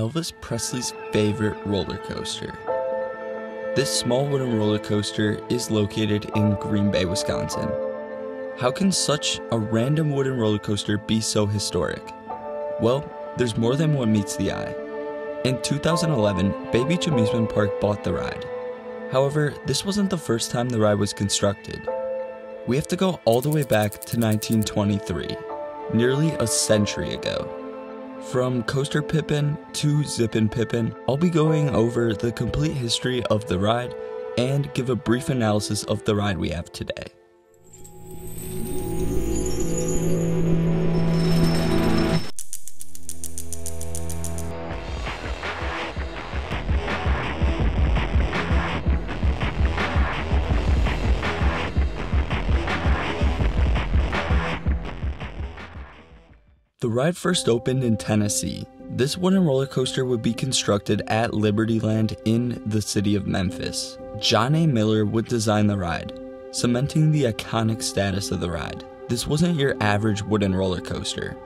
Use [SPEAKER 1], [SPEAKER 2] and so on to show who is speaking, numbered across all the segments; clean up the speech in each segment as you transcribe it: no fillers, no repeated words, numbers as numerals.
[SPEAKER 1] Elvis Presley's favorite roller coaster. This small wooden roller coaster is located in Green Bay, Wisconsin. How can such a random wooden roller coaster be so historic? Well, there's more than what meets the eye. In 2011, Bay Beach Amusement Park bought the ride. However, this wasn't the first time the ride was constructed. We have to go all the way back to 1923, nearly a century ago. From Coaster Pippin to Zippin Pippin, I'll be going over the complete history of the ride and give a brief analysis of the ride we have today. The ride first opened in Tennessee. This wooden roller coaster would be constructed at Libertyland in the city of Memphis. John A. Miller would design the ride, cementing the iconic status of the ride. This wasn't your average wooden roller coaster.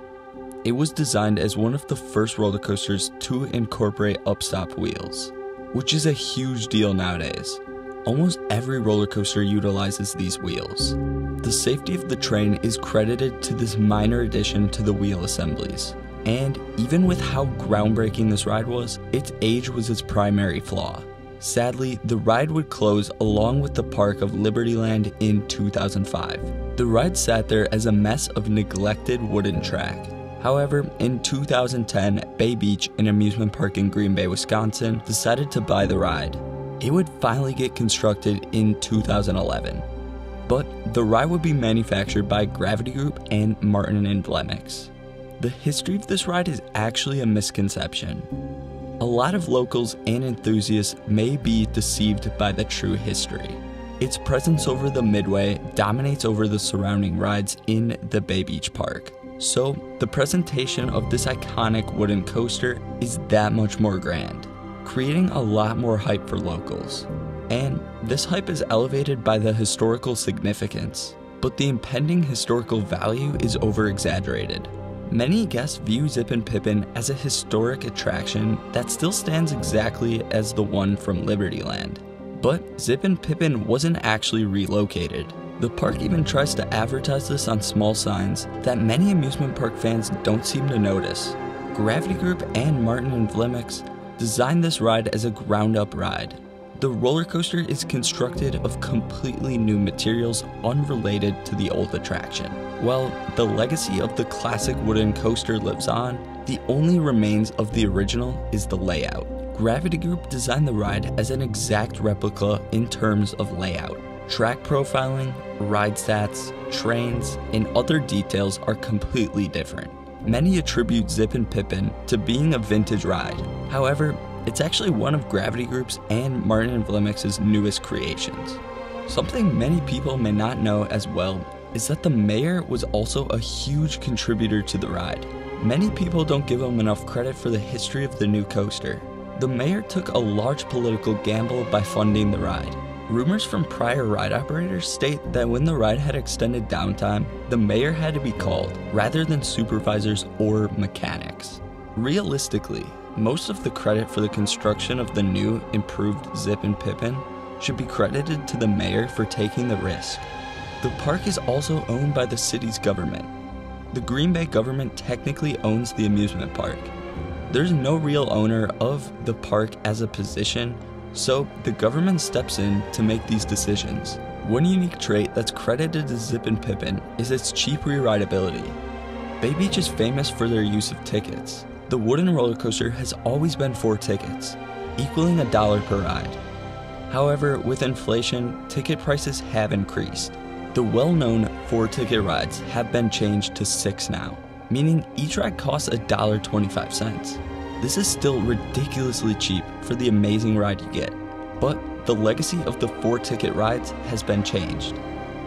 [SPEAKER 1] It was designed as one of the first roller coasters to incorporate upstop wheels, which is a huge deal nowadays. Almost every roller coaster utilizes these wheels. The safety of the train is credited to this minor addition to the wheel assemblies. And even with how groundbreaking this ride was, its age was its primary flaw. Sadly, the ride would close along with the park of Libertyland in 2005. The ride sat there as a mess of neglected wooden track. However, in 2010, Bay Beach, an amusement park in Green Bay, Wisconsin, decided to buy the ride. It would finally get constructed in 2011. But the ride would be manufactured by Gravity Group and Martin & Vleminckx. The history of this ride is actually a misconception. A lot of locals and enthusiasts may be deceived by the true history. Its presence over the Midway dominates over the surrounding rides in the Bay Beach Park. So the presentation of this iconic wooden coaster is that much more grand, creating a lot more hype for locals. And this hype is elevated by the historical significance, but the impending historical value is over-exaggerated. Many guests view Zippin Pippin as a historic attraction that still stands exactly as the one from Libertyland. But Zippin Pippin wasn't actually relocated. The park even tries to advertise this on small signs that many amusement park fans don't seem to notice. Gravity Group and Martin & Vleminckx designed this ride as a ground-up ride. The roller coaster is constructed of completely new materials unrelated to the old attraction. While the legacy of the classic wooden coaster lives on, the only remains of the original is the layout. Gravity Group designed the ride as an exact replica in terms of layout. Track profiling, ride stats, trains, and other details are completely different. Many attribute Zippin Pippin to being a vintage ride. However, it's actually one of Gravity Group's and Martin & Vleminckx's newest creations. Something many people may not know as well is that the mayor was also a huge contributor to the ride. Many people don't give him enough credit for the history of the new coaster. The mayor took a large political gamble by funding the ride. Rumors from prior ride operators state that when the ride had extended downtime, the mayor had to be called, rather than supervisors or mechanics. Realistically, most of the credit for the construction of the new, improved Zippin Pippin should be credited to the mayor for taking the risk. The park is also owned by the city's government. The Green Bay government technically owns the amusement park. There's no real owner of the park as a position, so the government steps in to make these decisions. One unique trait that's credited to Zippin Pippin is its cheap re-rideability. Bay Beach is famous for their use of tickets. The wooden roller coaster has always been 4 tickets, equaling $1 per ride. However, with inflation, ticket prices have increased. The well-known 4-ticket rides have been changed to 6 now, meaning each ride costs $1.25. This is still ridiculously cheap for the amazing ride you get, but the legacy of the 4-ticket rides has been changed,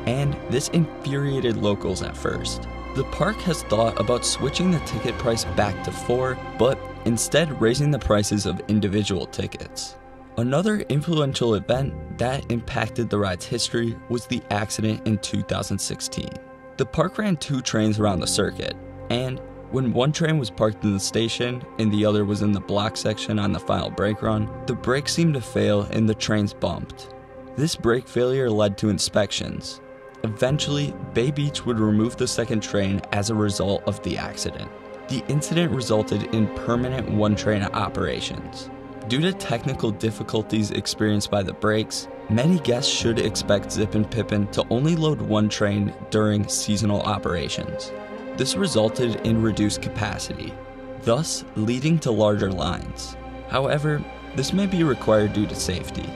[SPEAKER 1] and this infuriated locals at first. The park has thought about switching the ticket price back to 4, but instead raising the prices of individual tickets. Another influential event that impacted the ride's history was the accident in 2016. The park ran 2 trains around the circuit, and When one train was parked in the station and the other was in the block section on the final brake run, the brakes seemed to fail and the trains bumped. This brake failure led to inspections. Eventually, Bay Beach would remove the second train as a result of the accident. The incident resulted in permanent one-train operations. Due to technical difficulties experienced by the brakes, many guests should expect Zippin Pippin to only load one train during seasonal operations. This resulted in reduced capacity, thus leading to larger lines. However, this may be required due to safety.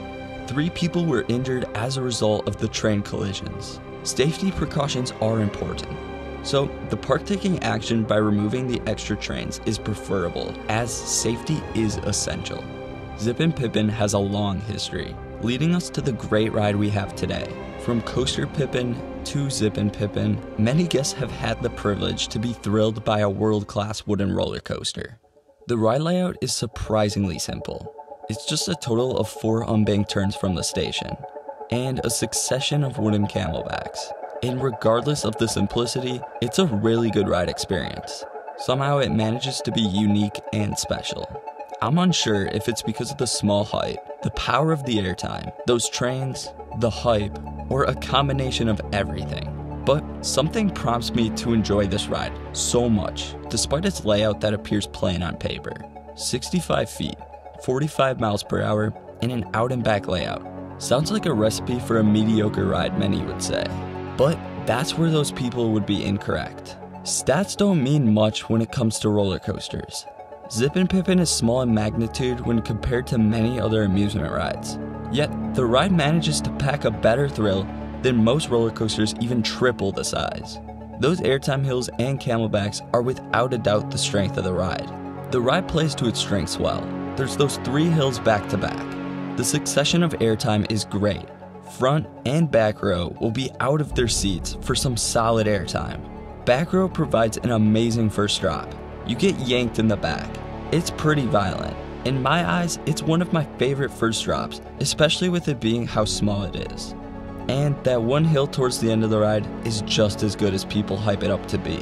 [SPEAKER 1] 3 people were injured as a result of the train collisions. Safety precautions are important, so the park taking action by removing the extra trains is preferable, as safety is essential. Zippin Pippin has a long history, leading us to the great ride we have today. From Coaster Pippin to Zippin Pippin, many guests have had the privilege to be thrilled by a world-class wooden roller coaster. The ride layout is surprisingly simple. It's just a total of 4 unbanked turns from the station, and a succession of wooden camelbacks. And regardless of the simplicity, it's a really good ride experience. Somehow it manages to be unique and special. I'm unsure if it's because of the small height, the power of the airtime, those trains, the hype, or a combination of everything. But something prompts me to enjoy this ride so much, despite its layout that appears plain on paper. 65 feet, 45 miles per hour, and an out and back layout. Sounds like a recipe for a mediocre ride, many would say. But that's where those people would be incorrect. Stats don't mean much when it comes to roller coasters. Zippin Pippin is small in magnitude when compared to many other amusement rides. Yet, the ride manages to pack a better thrill than most roller coasters, even triple the size. Those airtime hills and camelbacks are without a doubt the strength of the ride. The ride plays to its strengths well. There's those 3 hills back to back. The succession of airtime is great. Front and back row will be out of their seats for some solid airtime. Back row provides an amazing first drop. You get yanked in the back. It's pretty violent. In my eyes, it's one of my favorite first drops, especially with it being how small it is. And that one hill towards the end of the ride is just as good as people hype it up to be.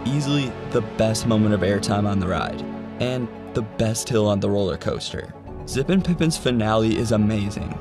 [SPEAKER 1] Easily the best moment of airtime on the ride, and the best hill on the roller coaster. Zippin Pippin's finale is amazing.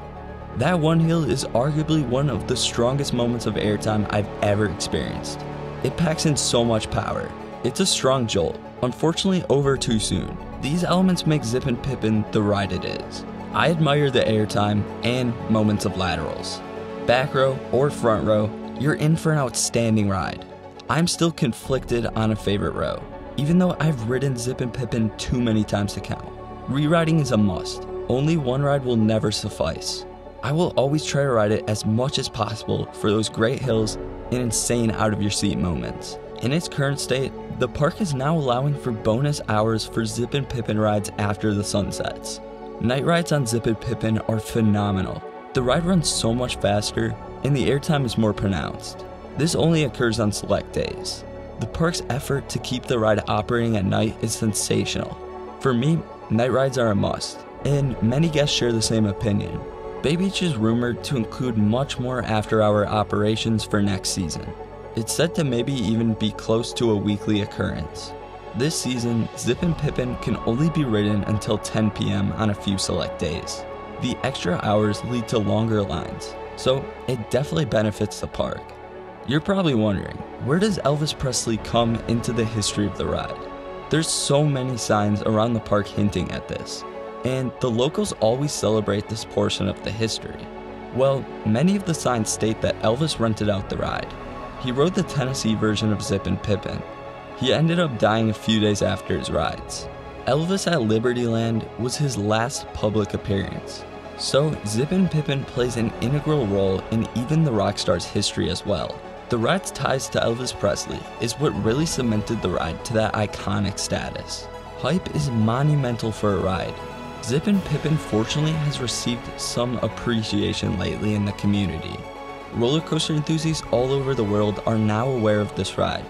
[SPEAKER 1] That one hill is arguably one of the strongest moments of airtime I've ever experienced. It packs in so much power. It's a strong jolt, unfortunately over too soon. These elements make Zippin Pippin the ride it is. I admire the airtime and moments of laterals. Back row or front row, you're in for an outstanding ride. I'm still conflicted on a favorite row, even though I've ridden Zippin Pippin too many times to count. Reriding is a must. Only one ride will never suffice. I will always try to ride it as much as possible for those great hills and insane out of your seat moments. In its current state, the park is now allowing for bonus hours for Zippin Pippin rides after the sun sets. Night rides on Zippin Pippin are phenomenal. The ride runs so much faster and the airtime is more pronounced. This only occurs on select days. The park's effort to keep the ride operating at night is sensational. For me, night rides are a must, and many guests share the same opinion. Bay Beach is rumored to include much more after-hour operations for next season. It's said to maybe even be close to a weekly occurrence. This season, Zippin Pippin can only be ridden until 10 p.m. on a few select days. The extra hours lead to longer lines, so it definitely benefits the park. You're probably wondering, where does Elvis Presley come into the history of the ride? There's so many signs around the park hinting at this, and the locals always celebrate this portion of the history. Well, many of the signs state that Elvis rented out the ride. He rode the Tennessee version of Zippin Pippin. He ended up dying a few days after his rides. Elvis at Libertyland was his last public appearance. So Zippin Pippin plays an integral role in even the rock star's history as well. The ride's ties to Elvis Presley is what really cemented the ride to that iconic status. Hype is monumental for a ride. Zippin Pippin fortunately has received some appreciation lately in the community. Roller coaster enthusiasts all over the world are now aware of this ride,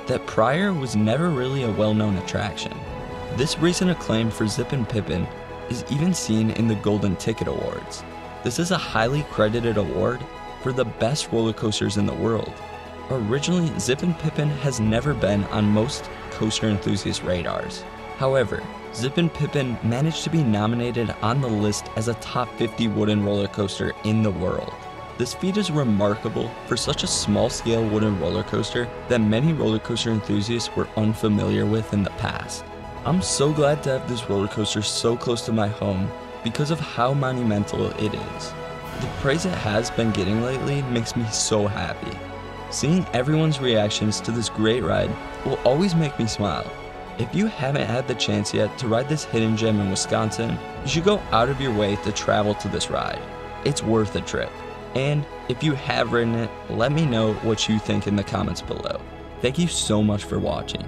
[SPEAKER 1] that prior was never really a well-known attraction. This recent acclaim for Zippin Pippin is even seen in the Golden Ticket Awards. This is a highly credited award for the best roller coasters in the world. Originally, Zippin Pippin has never been on most coaster enthusiast radars. However, Zippin Pippin managed to be nominated on the list as a top 50 wooden roller coaster in the world. This feat is remarkable for such a small-scale wooden roller coaster that many roller coaster enthusiasts were unfamiliar with in the past. I'm so glad to have this roller coaster so close to my home because of how monumental it is. The praise it has been getting lately makes me so happy. Seeing everyone's reactions to this great ride will always make me smile. If you haven't had the chance yet to ride this hidden gem in Wisconsin, you should go out of your way to travel to this ride. It's worth a trip. And if you have ridden it, let me know what you think in the comments below. Thank you so much for watching.